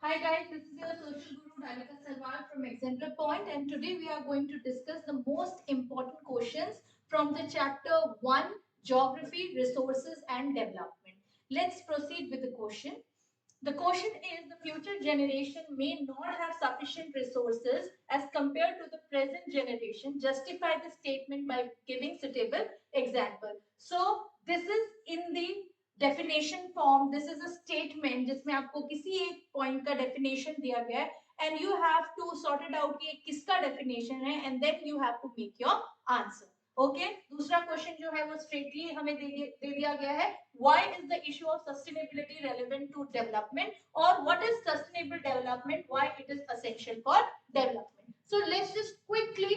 Hi guys, this is your social guru Dalika Sarwar from Exemplar Point, and today we are going to discuss the most important questions from the chapter 1 Geography, Resources and Development. Let's proceed with the question. The question is the future generation may not have sufficient resources as compared to the present generation. Justify the statement by giving suitable example. So this is in the definition form. This is a statement जिसमें आपको किसी एक point का definition दिया गया है and you have to sort it out कि किसका डेफिनेशन है and then you have to make your answer. Okay, दूसरा क्वेश्चन जो है वो स्ट्रेटली हमें दे दिया गया है. Why is the issue of sustainability relevant to development और what is sustainable development, why it is essential for development. So let's just quickly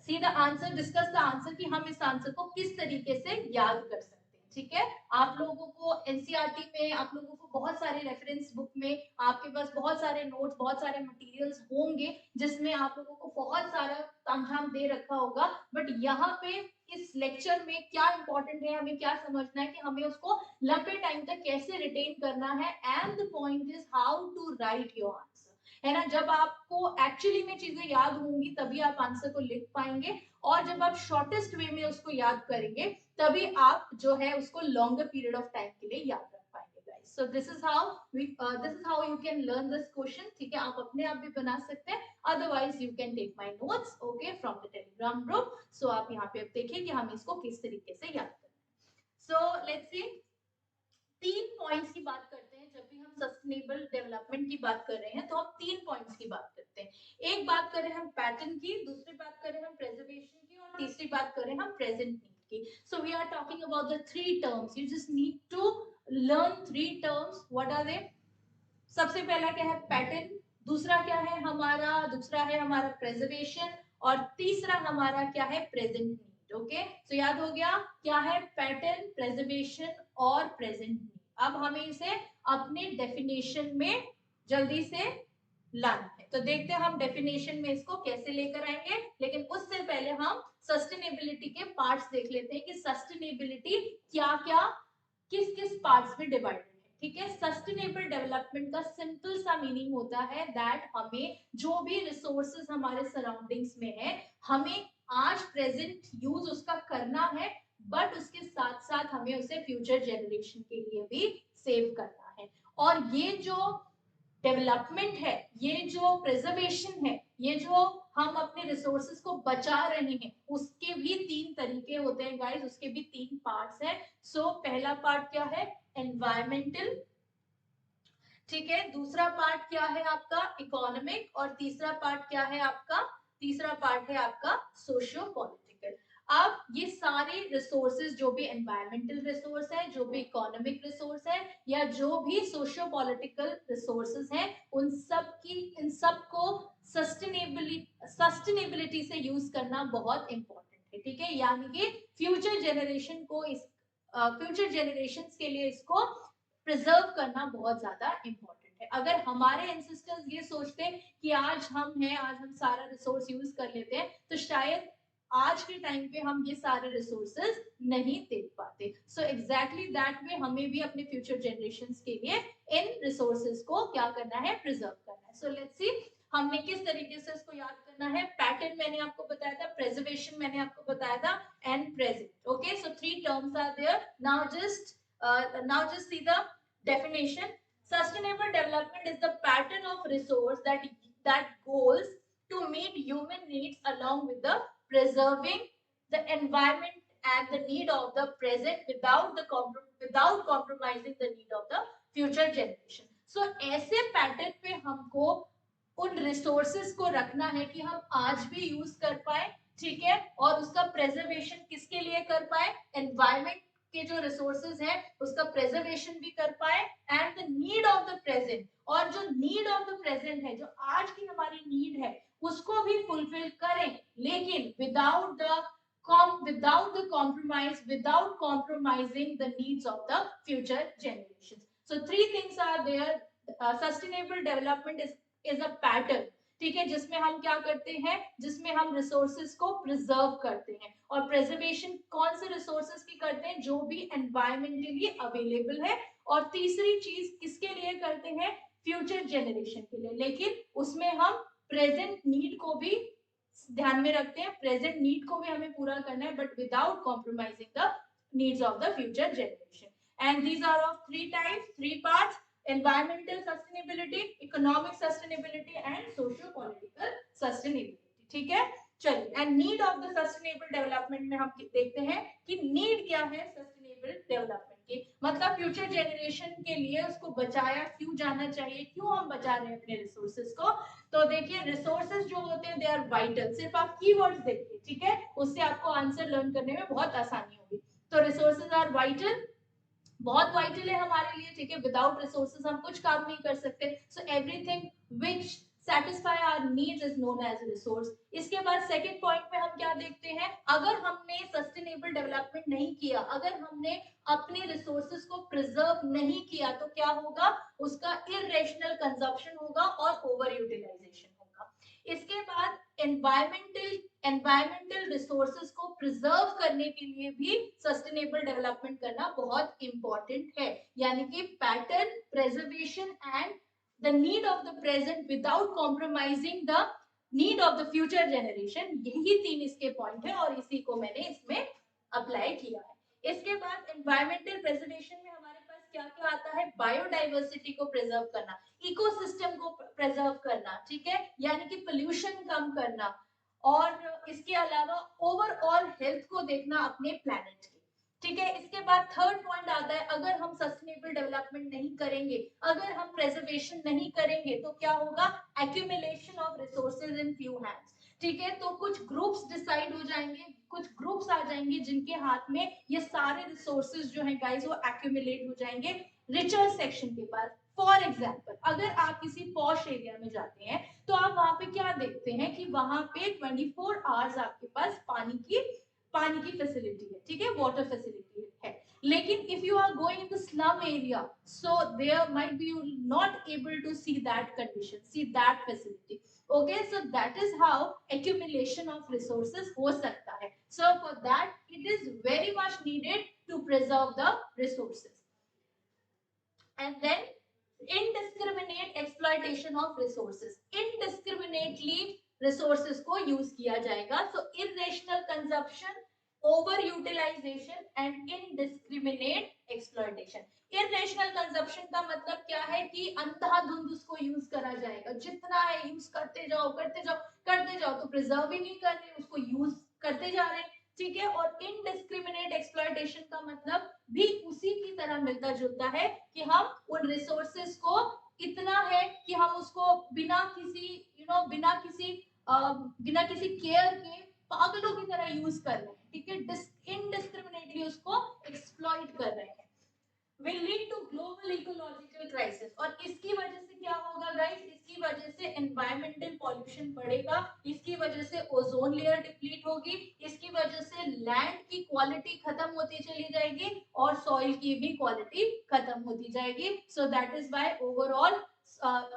see the answer, discuss the answer कि हम इस आंसर को किस तरीके से याद कर सकते हैं. ठीक है, आप लोगों को एनसीईआरटी में, आप लोगों को बहुत सारे रेफरेंस बुक में, आपके पास बहुत सारे नोट्स, बहुत सारे मटेरियल्स होंगे जिसमें आप लोगों को बहुत सारा तामझाम दे रखा होगा. बट यहाँ पे इस लेक्चर में क्या इंपॉर्टेंट है, हमें क्या समझना है कि हमें उसको लंबे टाइम तक कैसे रिटेन करना है. And the point is how to write your answer, है ना. जब आपको एक्चुअली में चीजें याद होंगी तभी आप आंसर को लिख पाएंगे, और जब आप शॉर्टेस्ट वे में उसको याद करेंगे तभी आप जो है उसको लॉन्गर पीरियड ऑफ टाइम के लिए याद रख पाएंगे guys. So this is how you can learn this question. ठीक है, आप अपने आप भी बना सकते हैं, otherwise you can take my notes okay from the Telegram group. So आप यहाँ पे अब देखिए कि हम इसको किस तरीके से याद करें. सो लेट्स सी, 3 पॉइंट्स की बात करते हैं. जब भी हम सस्टेनेबल डेवलपमेंट की बात कर रहे हैं तो हम 3 पॉइंट्स की बात करते हैं. एक बात करें हम पैटर्न की, दूसरी बात करें हम प्रेजर्वेशन की, और तीसरी बात करें हम प्रेजेंट नीड की. So we are talking about the 3 terms. You just need to learn 3 terms. What are they? सबसे पहला क्या है? पैटर्न. दूसरा क्या है हमारा? दूसरा है हमारा प्रेजर्वेशन. और तीसरा हमारा क्या है? Present need. ओके, सो याद हो गया क्या है? पैटर्न, प्रेजर्वेशन और प्रेजेंट नीड. अब हमें इसे अपने डेफिनेशन में जल्दी से लाना है. तो देखते हैं हम डेफिनेशन में इसको कैसे लेकर आएंगे. लेकिन उससे पहले हम सस्टेनेबिलिटी के पार्ट्स देख लेते हैं कि सस्टेनेबिलिटी क्या क्या, किस किस पार्ट्स में डिवाइडेड है. ठीक है, सस्टेनेबल डेवलपमेंट का सिंपल सा मीनिंग होता है दैट हमें जो भी रिसोर्सेज हमारे सराउंडिंग्स में है, हमें आज प्रेजेंट यूज उसका करना है, बट उसके साथ साथ हमें उसे फ्यूचर जनरेशन के लिए भी सेव करना है. और ये जो डेवलपमेंट है, ये जो प्रिजर्वेशन है, ये जो हम अपने रिसोर्सेज को बचा रहे हैं, उसके भी 3 तरीके होते हैं गाइस. उसके भी 3 पार्ट्स हैं. सो पहला पार्ट क्या है? एनवायरमेंटल. ठीक है, दूसरा पार्ट क्या है आपका? इकोनॉमिक. और तीसरा पार्ट क्या है आपका? तीसरा पार्ट है आपका सोशियो पॉलिटिकल. अब ये सारे रिसोर्सेज, जो भी एनवायरमेंटल रिसोर्स है, जो भी इकोनॉमिक रिसोर्स है, या जो भी सोशियो पॉलिटिकल रिसोर्सेज हैं, इन सब को सस्टेनेबिलिटी से यूज करना बहुत इंपॉर्टेंट है. ठीक है, यानी कि फ्यूचर जनरेशन को इस फ्यूचर जनरेशन के लिए इसको प्रिजर्व करना बहुत ज्यादा इंपॉर्टेंट है. अगर हमारे एंसेस्टर्स ये सोचते कि आज हम हैं, आज हम सारा रिसोर्स यूज कर लेते हैं, तो शायद आज के टाइम पे हम ये सारे रिसोर्सेज नहीं देख पाते. सो एग्जैक्टली दैट वे हमें भी अपने फ्यूचर जनरेशंस के लिए इन रिसोर्सेज को क्या करना है? प्रिजर्व करना है. सो लेट्स सी हमने किस तरीके से इसको याद करना है. पैटर्न मैंने आपको बताया था, प्रेजर्वेशन मैंने आपको बताया था, and present. Okay, so 3 terms are there. Now just see the definition. Sustainable development is the pattern of resource that goals to meet human needs along with the preserving the environment and the need of the present without compromising the need of the future generation. So ऐसे pattern पे हमको उन resources को रखना है कि हम आज भी यूज कर पाए. ठीक है, और उसका प्रेजर्वेशन किसके लिए कर पाए? एनवायरमेंट के जो रिसोर्सेज हैं उसका प्रेजर्वेशन भी कर पाए, and the need of the present, और जो नीड ऑफ द प्रेजेंट है, जो आज की हमारी नीड है, उसको भी फुलफिल करें, लेकिन without the compromise, without compromising the needs of the future generation. So 3 things are there. Sustainable development is a pattern. ठीक है, जिसमें हम क्या करते हैं? जिसमें हम रिसोर्सेज को प्रिजर्व करते हैं. और प्रिजर्वेशन कौन से रिसोर्सेज की करते हैं? जो भी एनवायरमेंटली अवेलेबल है. और तीसरी चीज किसके लिए करते हैं? फ्यूचर जनरेशन के लिए, लेकिन उसमें हम प्रेजेंट नीड को भी ध्यान में रखते हैं, प्रेजेंट नीड को भी हमें पूरा करना है, but without compromising the needs of the future generation. And these are of three types, three parts: environmental sustainability, economic sustainability and socio political sustainability। ठीक है, चलिए। And need of the sustainable development में हम देखते हैं कि need क्या है सस्टेनेबल डेवलपमेंट की, मतलब फ्यूचर जनरेशन के लिए उसको बचाया क्यों जाना चाहिए, क्यों हम बचा रहे हैं अपने रिसोर्सेज को। तो देखिए, रिसोर्सेज जो होते हैं दे आर वाइटल, सिर्फ आप कीवर्ड्स देखिए, ठीक है, उससे आपको आंसर लर्न करने में बहुत आसानी होगी। तो रिसोर्सेज आर वाइटल, बहुत वाइटल है हमारे लिए, ठीक है, विदाउट रिसोर्सेज हम कुछ काम नहीं कर सकते। So everything which satisfy our needs is known as resource. इसके बाद सेकंड पॉइंट में हम क्या देखते हैं, अगर हमने सस्टेनेबल डेवलपमेंट नहीं किया, अगर हमने अपने रिसोर्सेज को प्रिजर्व नहीं किया, तो क्या होगा, उसका इरेशनल कंजप्शन होगा और ओवर यूटिलाइजेशन होगा। इसके बाद एनवायरमेंटल रिसोर्सेज को प्रिजर्व करने के लिए भी सस्टेनेबल डेवलपमेंट करना बहुत इंपॉर्टेंट है, यानी कि pattern preservation and the need of the present without compromising the need of the future generation, यही तीन इसके पॉइंट है और इसी को मैंने इसमें अप्लाई किया है। इसके बाद एनवायरमेंटल प्रिजर्वेशन में हमारे पास क्या क्या आता है, बायोडाइवर्सिटी को प्रिजर्व करना, इकोसिस्टम को प्रिजर्व करना, ठीक है, यानी कि पोल्यूशन कम करना, और इसके अलावा ओवरऑल हेल्थ को देखना अपने प्लैनेट की, ठीक है। इसके बाद थर्ड पॉइंट आता है, अगर हम सस्टेनेबल डेवलपमेंट नहीं करेंगे, अगर हम प्रिजर्वेशन नहीं करेंगे, तो क्या होगा, accumulation of resources in few hands, ठीक है। तो कुछ ग्रुप्स डिसाइड हो जाएंगे, कुछ ग्रुप्स आ जाएंगे जिनके हाथ में ये सारे रिसोर्सेज जो है गाइस वो एक्यूमुलेट हो जाएंगे रिचर सेक्शन के पास। फॉर एग्जाम्पल, अगर आप किसी पॉश एरिया में जाते हैं तो आप वहां पे क्या देखते हैं कि वहां पे 24 आवर्स आपके पास पानी की फैसिलिटी है, ठीक है, वाटर फैसिलिटी है। लेकिन if you are going in the slum area, so there might be you not able to see that condition, see that facility. Okay, so that is how accumulation of resources हो सकता है. So for that it is very much needed to preserve the resources. And then indiscriminate exploitation of resources, indiscriminately resources को use किया जाएगा. So irrational consumption, over utilization and indiscriminate exploitation. Irrational consumption का मतलब क्या है कि अंधाधुंध उसको यूज करा जाएगा, जितना है यूज करते जाओ करते जाओ करते जाओ, तो प्रिजर्व ही नहीं कर रहे, उसको यूज करते जा रहे हैं, ठीक है। और इनडिस्क्रिमिनेट एक्सप्लॉयटेशन का मतलब भी उसी की तरह मिलता जुलता है कि हम उन रिसोर्सेज को इतना है कि हम उसको बिना किसी केयर के पागलों की तरह यूज कर रहे हैं, ठीक है, इनडिस्क्रिमिनेटली उसको एक्सप्लॉइट कर रहे हैं, will lead to global ecological crisis। और इसकी वजह से क्या होगा गाइस, इसकी वजह से environmental pollution बढ़ेगा, इसकी वजह से ओजोन लेयर डिप्लीट होगी, इसकी वजह से लैंड की क्वालिटी खत्म होती चली जाएगी और सॉइल की भी क्वालिटी खत्म होती जाएगी। So that is why overall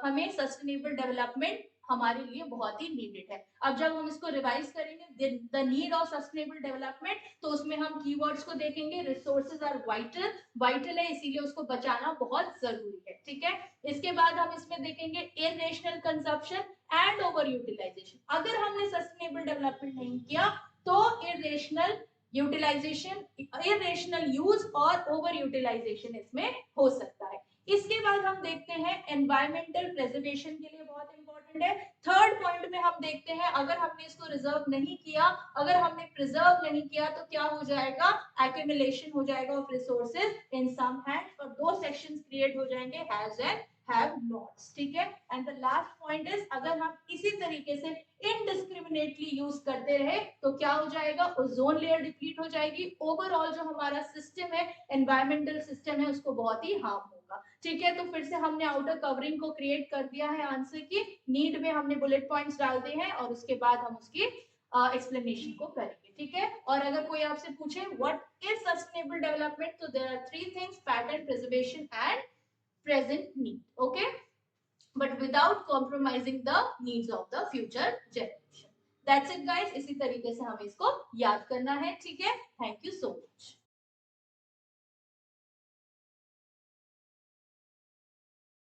हमें सस्टेनेबल डेवलपमेंट हमारे लिए बहुत ही नीडेड है। अब जब हम इसको रिवाइज करेंगे the need of sustainable development, तो उसमें हम कीवर्ड्स को देखेंगे, रिसोर्सेज आर वाइटल है, इसीलिए उसको बचाना बहुत जरूरी है, ठीक है। इसके बाद हम इसमें देखेंगे irrational consumption and over utilization. अगर हमने सस्टेनेबल डेवलपमेंट नहीं किया तो इरेशनल यूटिलाइजेशन, इरेशनल यूज और ओवर यूटिलाइजेशन इसमें हो सकता है। इसके बाद हम देखते हैं एनवायरमेंटल प्रिजर्वेशन के लिए बहुत इंपॉर्टेंट है। थर्ड पॉइंट में हम देखते हैं, अगर हमने इसको रिजर्व नहीं किया, अगर हमने प्रिजर्व नहीं किया, तो क्या हो जाएगा, एक्यूमुलेशन हो जाएगा of resources in some hands, और दो सेक्शंस क्रिएट हो जाएंगे, हैज एंड हैव नॉट्स, ठीक है। And the last point is, अगर हम इसी तरीके से इनडिस्क्रिमिनेटली यूज करते रहे तो क्या हो जाएगा, ओजोन लेयर डिप्लीट हो जाएगी, ओवरऑल जो हमारा सिस्टम है, एनवायरमेंटल सिस्टम है, उसको बहुत ही हार्म होगा, ठीक है। तो फिर से हमने आउटर कवरिंग को क्रिएट कर दिया है आंसर की, नीड में हमने बुलेट पॉइंट्स डाल दिए हैं और उसके बाद हम उसकी एक्सप्लेनेशन को करेंगे, ठीक है। और अगर कोई आपसे पूछे व्हाट इज सस्टेनेबल डेवलपमेंट, तो there are three things, pattern, preservation and present need, okay, but without compromising the needs of the future generation. That's it guys, इसी तरीके से हमें इसको याद करना है, ठीक है। Thank you so much.